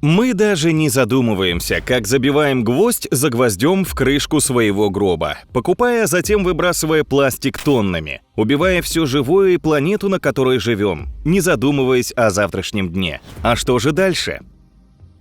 Мы даже не задумываемся, как забиваем гвоздь за гвоздем в крышку своего гроба, покупая, а затем выбрасывая пластик тоннами, убивая все живое и планету, на которой живем, не задумываясь о завтрашнем дне. А что же дальше?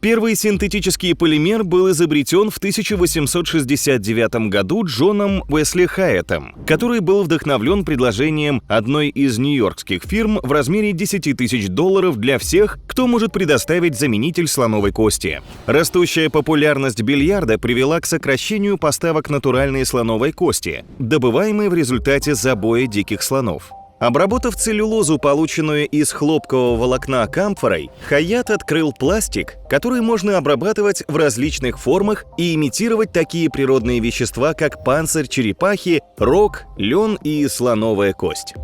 Первый синтетический полимер был изобретен в 1869 году Джоном Уэсли Хайеттом, который был вдохновлен предложением одной из нью-йоркских фирм в размере $10 тысяч для всех, кто может предоставить заменитель слоновой кости. Растущая популярность бильярда привела к сокращению поставок натуральной слоновой кости, добываемой в результате забоя диких слонов. Обработав целлюлозу, полученную из хлопкового волокна камфорой, Хайетт открыл пластик, который можно обрабатывать в различных формах и имитировать такие природные вещества, как панцирь черепахи, рог, лен и слоновая кость.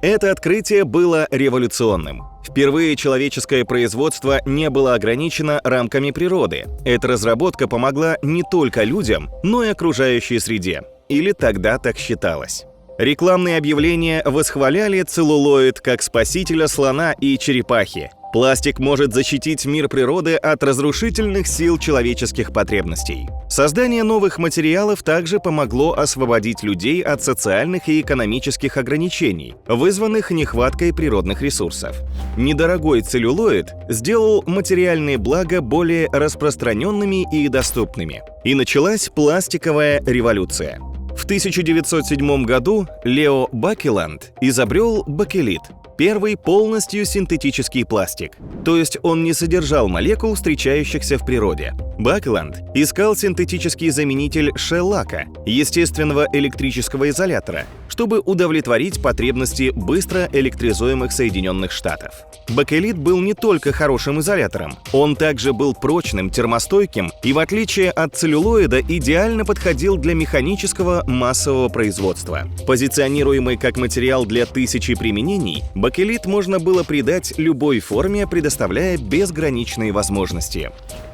Это открытие было революционным. Впервые человеческое производство не было ограничено рамками природы. Эта разработка помогла не только людям, но и окружающей среде. Или тогда так считалось. Рекламные объявления восхваляли целлулоид как спасителя слона и черепахи. Пластик может защитить мир природы от разрушительных сил человеческих потребностей. Создание новых материалов также помогло освободить людей от социальных и экономических ограничений, вызванных нехваткой природных ресурсов. Недорогой целлюлоид сделал материальные блага более распространенными и доступными. И началась пластиковая революция. В 1907 году Лео Бакеланд изобрел бакелит – первый полностью синтетический пластик, то есть он не содержал молекул, встречающихся в природе. Бакеланд искал синтетический заменитель шеллака, естественного электрического изолятора, чтобы удовлетворить потребности быстро электризуемых Соединенных Штатов. Бакелит был не только хорошим изолятором, он также был прочным, термостойким и, в отличие от целлюлоида, идеально подходил для механического массового производства. Позиционируемый как материал для тысячи применений, бакелит можно было придать любой форме, предоставляя безграничные возможности.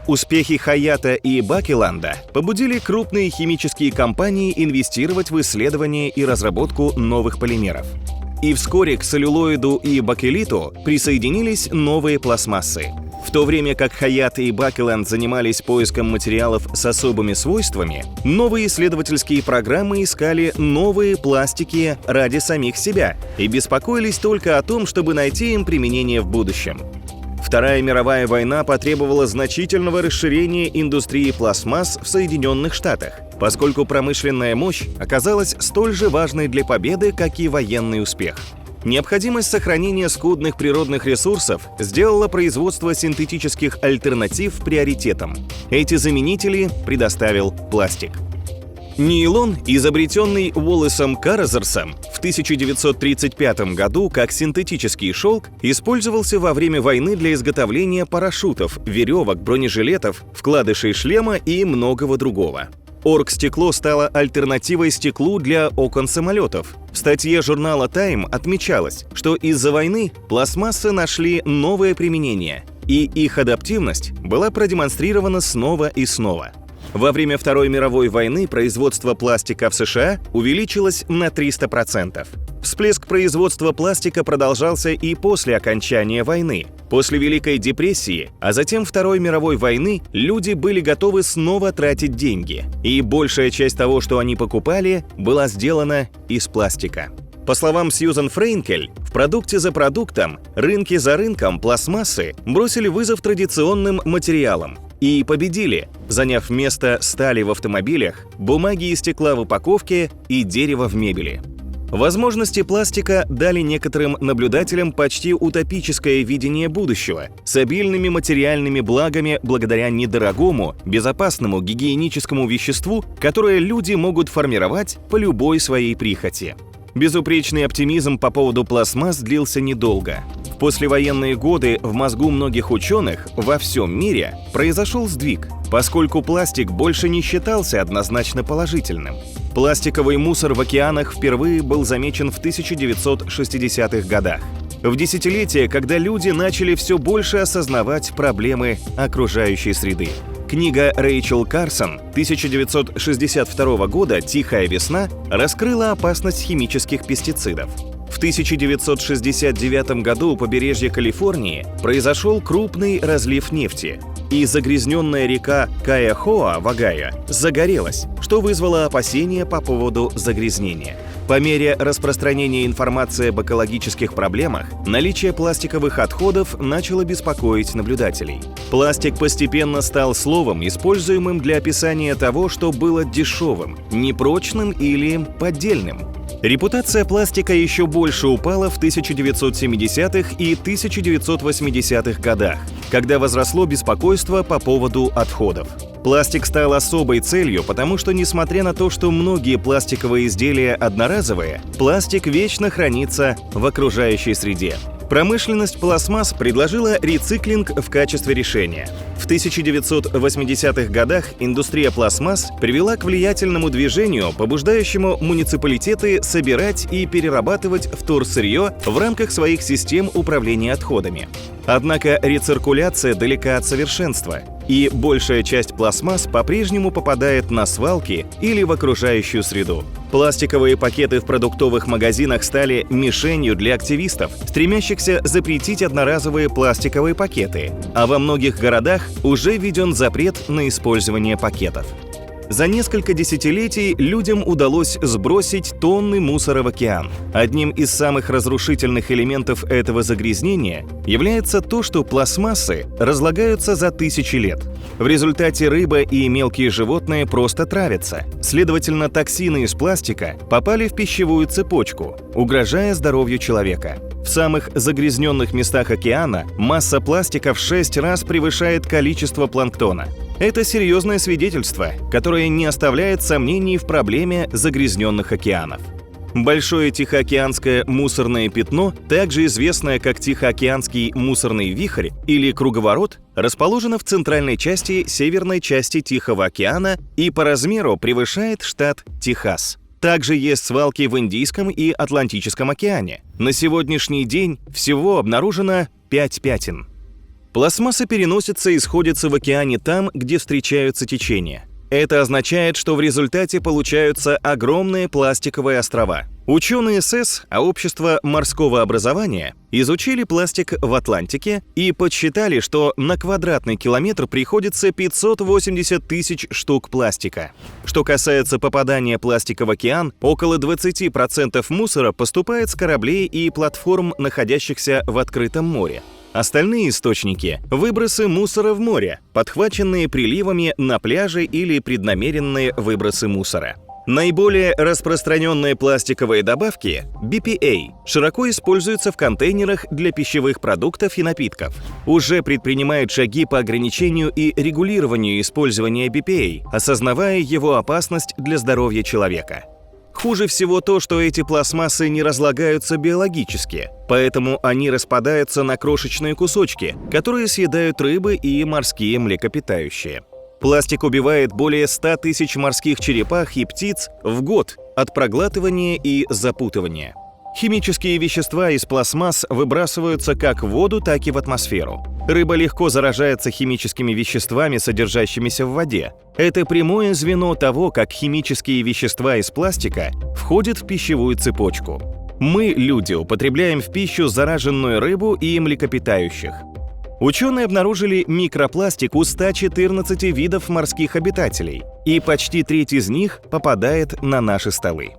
Успехи Хайетта и Бакеланда побудили крупные химические компании инвестировать в исследования и разработку новых полимеров. И вскоре к целлюлоиду и бакелиту присоединились новые пластмассы. В то время как Хайетт и Бакеланд занимались поиском материалов с особыми свойствами, новые исследовательские программы искали новые пластики ради самих себя и беспокоились только о том, чтобы найти им применение в будущем. Вторая мировая война потребовала значительного расширения индустрии пластмасс в Соединенных Штатах, поскольку промышленная мощь оказалась столь же важной для победы, как и военный успех. Необходимость сохранения скудных природных ресурсов сделала производство синтетических альтернатив приоритетом. Эти заменители предоставил пластик. Нейлон, изобретенный Уоллесом Каразерсом в 1935 году как синтетический шелк, использовался во время войны для изготовления парашютов, веревок, бронежилетов, вкладышей шлема и многого другого. Оргстекло стало альтернативой стеклу для окон самолетов. В статье журнала Time отмечалось, что из-за войны пластмассы нашли новое применение, и их адаптивность была продемонстрирована снова и снова. Во время Второй мировой войны производство пластика в США увеличилось на 300%. Всплеск производства пластика продолжался и после окончания войны. После Великой депрессии, а затем Второй мировой войны, люди были готовы снова тратить деньги, и большая часть того, что они покупали, была сделана из пластика. По словам Сьюзан Фрейнкель, в продукте за продуктом, рынке за рынком пластмассы бросили вызов традиционным материалам и победили, заняв место стали в автомобилях, бумаги и стекла в упаковке и дерева в мебели. Возможности пластика дали некоторым наблюдателям почти утопическое видение будущего с обильными материальными благами благодаря недорогому, безопасному гигиеническому веществу, которое люди могут формировать по любой своей прихоти. Безупречный оптимизм по поводу пластмасс длился недолго. В послевоенные годы в мозгу многих ученых во всем мире произошел сдвиг, поскольку пластик больше не считался однозначно положительным. Пластиковый мусор в океанах впервые был замечен в 1960-х годах. В десятилетие, когда люди начали все больше осознавать проблемы окружающей среды. Книга Рэйчел Карсон 1962 года «Тихая весна» раскрыла опасность химических пестицидов. В 1969 году у побережья Калифорнии произошел крупный разлив нефти. и загрязненная река Каяхоа в Огайо загорелась, что вызвало опасения по поводу загрязнения. По мере распространения информации об экологических проблемах, наличие пластиковых отходов начало беспокоить наблюдателей. Пластик постепенно стал словом, используемым для описания того, что было дешевым, непрочным или поддельным. Репутация пластика еще больше упала в 1970-х и 1980-х годах, когда возросло беспокойство по поводу отходов. Пластик стал особой целью, потому что, несмотря на то, что многие пластиковые изделия одноразовые, пластик вечно хранится в окружающей среде. Промышленность пластмасс предложила рециклинг в качестве решения. В 1980-х годах индустрия пластмасс привела к влиятельному движению, побуждающему муниципалитеты собирать и перерабатывать вторсырье в рамках своих систем управления отходами. Однако рециркуляция далека от совершенства, и большая часть пластмасс по-прежнему попадает на свалки или в окружающую среду. Пластиковые пакеты в продуктовых магазинах стали мишенью для активистов, стремящихся запретить одноразовые пластиковые пакеты, а во многих городах уже введен запрет на использование пакетов. За несколько десятилетий людям удалось сбросить тонны мусора в океан. Одним из самых разрушительных элементов этого загрязнения является то, что пластмассы разлагаются за тысячи лет. В результате рыба и мелкие животные просто травятся. Следовательно, токсины из пластика попали в пищевую цепочку, угрожая здоровью человека. В самых загрязненных местах океана масса пластика в 6 раз превышает количество планктона. Это серьезное свидетельство, которое не оставляет сомнений в проблеме загрязненных океанов. Большое Тихоокеанское мусорное пятно, также известное как Тихоокеанский мусорный вихрь или круговорот, расположено в центральной части северной части Тихого океана и по размеру превышает штат Техас. Также есть свалки в Индийском и Атлантическом океане. На сегодняшний день всего обнаружено 5 пятен. Пластмасса переносится и сходится в океане там, где встречаются течения. Это означает, что в результате получаются огромные пластиковые острова. Ученые СС, а общество морского образования, изучили пластик в Атлантике и подсчитали, что на квадратный километр приходится 580 тысяч штук пластика. Что касается попадания пластика в океан, около 20% мусора поступает с кораблей и платформ, находящихся в открытом море. Остальные источники – выбросы мусора в море, подхваченные приливами на пляже или преднамеренные выбросы мусора. Наиболее распространенные пластиковые добавки – BPA – широко используются в контейнерах для пищевых продуктов и напитков. Уже предпринимают шаги по ограничению и регулированию использования BPA, осознавая его опасность для здоровья человека. Хуже всего то, что эти пластмассы не разлагаются биологически, поэтому они распадаются на крошечные кусочки, которые съедают рыбы и морские млекопитающие. Пластик убивает более 100 тысяч морских черепах и птиц в год от проглатывания и запутывания. Химические вещества из пластмасс выбрасываются как в воду, так и в атмосферу. Рыба легко заражается химическими веществами, содержащимися в воде. Это прямое звено того, как химические вещества из пластика входят в пищевую цепочку. Мы, люди, употребляем в пищу зараженную рыбу и млекопитающих. Ученые обнаружили микропластик у 114 видов морских обитателей, и почти треть из них попадает на наши столы.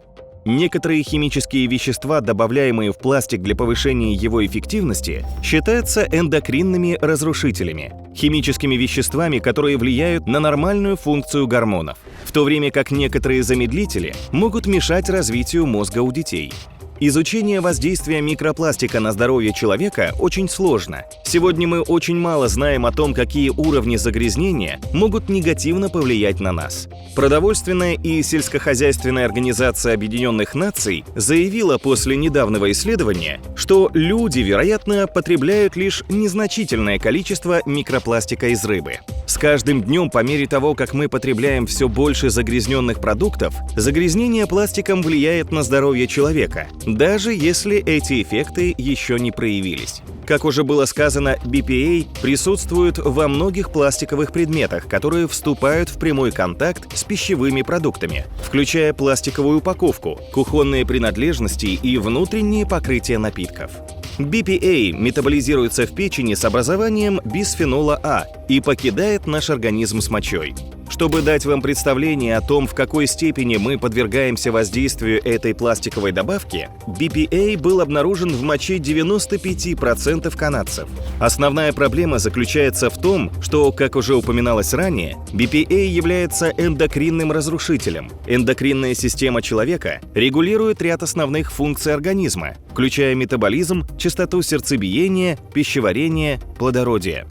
Некоторые химические вещества, добавляемые в пластик для повышения его эффективности, считаются эндокринными разрушителями – химическими веществами, которые влияют на нормальную функцию гормонов, в то время как некоторые замедлители могут мешать развитию мозга у детей. Изучение воздействия микропластика на здоровье человека очень сложно. Сегодня мы очень мало знаем о том, какие уровни загрязнения могут негативно повлиять на нас. Продовольственная и сельскохозяйственная организация Объединенных Наций заявила после недавнего исследования, что люди, вероятно, потребляют лишь незначительное количество микропластика из рыбы. С каждым днем, по мере того, как мы потребляем все больше загрязненных продуктов, загрязнение пластиком влияет на здоровье человека, даже если эти эффекты еще не проявились. Как уже было сказано, BPA присутствует во многих пластиковых предметах, которые вступают в прямой контакт с пищевыми продуктами, включая пластиковую упаковку, кухонные принадлежности и внутренние покрытия напитков. BPA метаболизируется в печени с образованием бисфенола А и покидает наш организм с мочой. Чтобы дать вам представление о том, в какой степени мы подвергаемся воздействию этой пластиковой добавки, BPA был обнаружен в моче 95% канадцев. Основная проблема заключается в том, что, как уже упоминалось ранее, BPA является эндокринным разрушителем. Эндокринная система человека регулирует ряд основных функций организма, включая метаболизм, частоту сердцебиения, пищеварение, плодородие.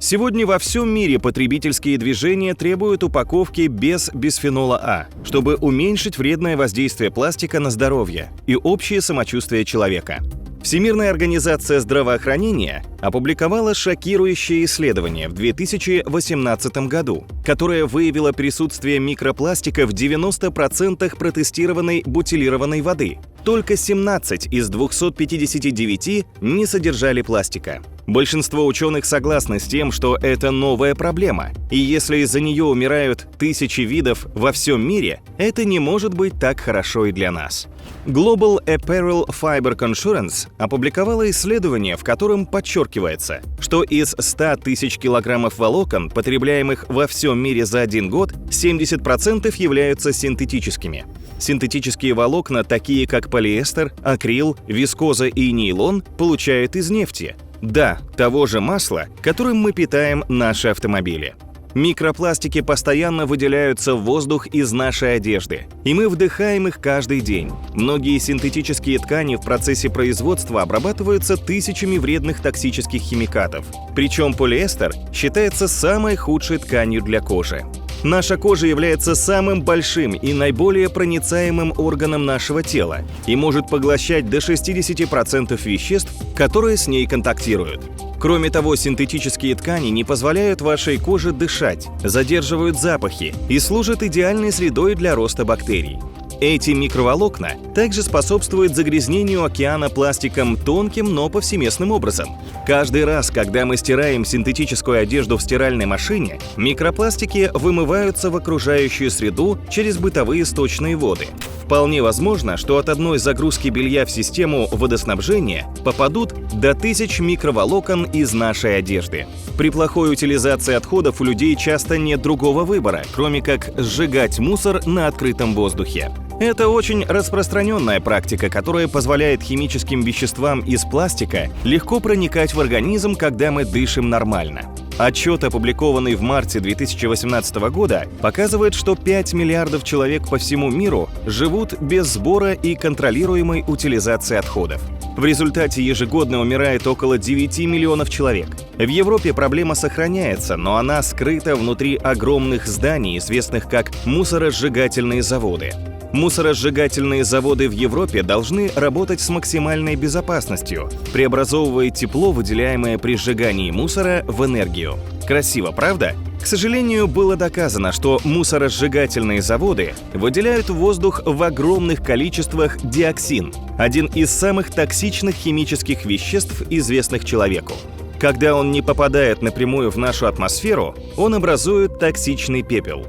Сегодня во всем мире потребительские движения требуют упаковки без бисфенола А, чтобы уменьшить вредное воздействие пластика на здоровье и общее самочувствие человека. Всемирная организация здравоохранения опубликовала шокирующее исследование в 2018 году, которое выявило присутствие микропластика в 90% протестированной бутилированной воды. Только 17 из 259 не содержали пластика. Большинство ученых согласны с тем, что это новая проблема, и если из-за нее умирают тысячи видов во всем мире, это не может быть так хорошо и для нас. Global Apparel Fiber Consurance опубликовала исследование, в котором подчеркивается, что из 100 тысяч килограммов волокон, потребляемых во всем мире за один год, 70% являются синтетическими. Синтетические волокна, такие как полиэстер, акрил, вискоза и нейлон, получают из нефти. Да, того же масла, которым мы питаем наши автомобили. Микропластики постоянно выделяются в воздух из нашей одежды, и мы вдыхаем их каждый день. Многие синтетические ткани в процессе производства обрабатываются тысячами вредных токсических химикатов. Причем полиэстер считается самой худшей тканью для кожи. Наша кожа является самым большим и наиболее проницаемым органом нашего тела и может поглощать до 60% веществ, которые с ней контактируют. Кроме того, синтетические ткани не позволяют вашей коже дышать, задерживают запахи и служат идеальной средой для роста бактерий. Эти микроволокна также способствуют загрязнению океана пластиком тонким, но повсеместным образом. Каждый раз, когда мы стираем синтетическую одежду в стиральной машине, микропластики вымываются в окружающую среду через бытовые сточные воды. Вполне возможно, что от одной загрузки белья в систему водоснабжения попадут до 1000 микроволокон из нашей одежды. При плохой утилизации отходов у людей часто нет другого выбора, кроме как сжигать мусор на открытом воздухе. Это очень распространенная практика, которая позволяет химическим веществам из пластика легко проникать в организм, когда мы дышим нормально. Отчет, опубликованный в марте 2018 года, показывает, что 5 миллиардов человек по всему миру живут без сбора и контролируемой утилизации отходов. В результате ежегодно умирает около 9 миллионов человек. В Европе проблема сохраняется, но она скрыта внутри огромных зданий, известных как мусоросжигательные заводы. Мусоросжигательные заводы в Европе должны работать с максимальной безопасностью, преобразовывая тепло, выделяемое при сжигании мусора, в энергию. Красиво, правда? К сожалению, было доказано, что мусоросжигательные заводы выделяют в воздух в огромных количествах диоксин, один из самых токсичных химических веществ, известных человеку. Когда он не попадает напрямую в нашу атмосферу, он образует токсичный пепел.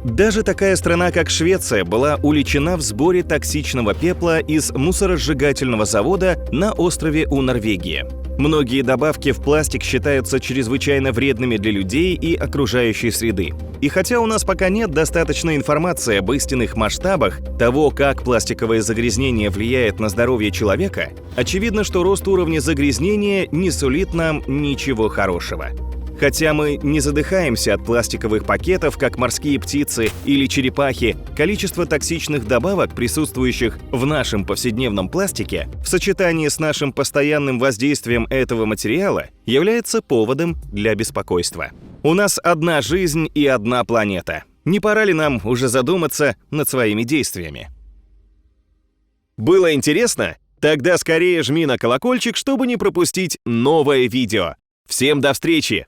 Даже такая страна, как Швеция, была уличена в сборе токсичного пепла из мусоросжигательного завода на острове у Норвегии. Многие добавки в пластик считаются чрезвычайно вредными для людей и окружающей среды. И хотя у нас пока нет достаточной информации об истинных масштабах того, как пластиковое загрязнение влияет на здоровье человека, очевидно, что рост уровня загрязнения не сулит нам ничего хорошего. Хотя мы не задыхаемся от пластиковых пакетов, как морские птицы или черепахи, количество токсичных добавок, присутствующих в нашем повседневном пластике, в сочетании с нашим постоянным воздействием этого материала, является поводом для беспокойства. У нас одна жизнь и одна планета. Не пора ли нам уже задуматься над своими действиями? Было интересно? Тогда скорее жми на колокольчик, чтобы не пропустить новое видео. Всем до встречи!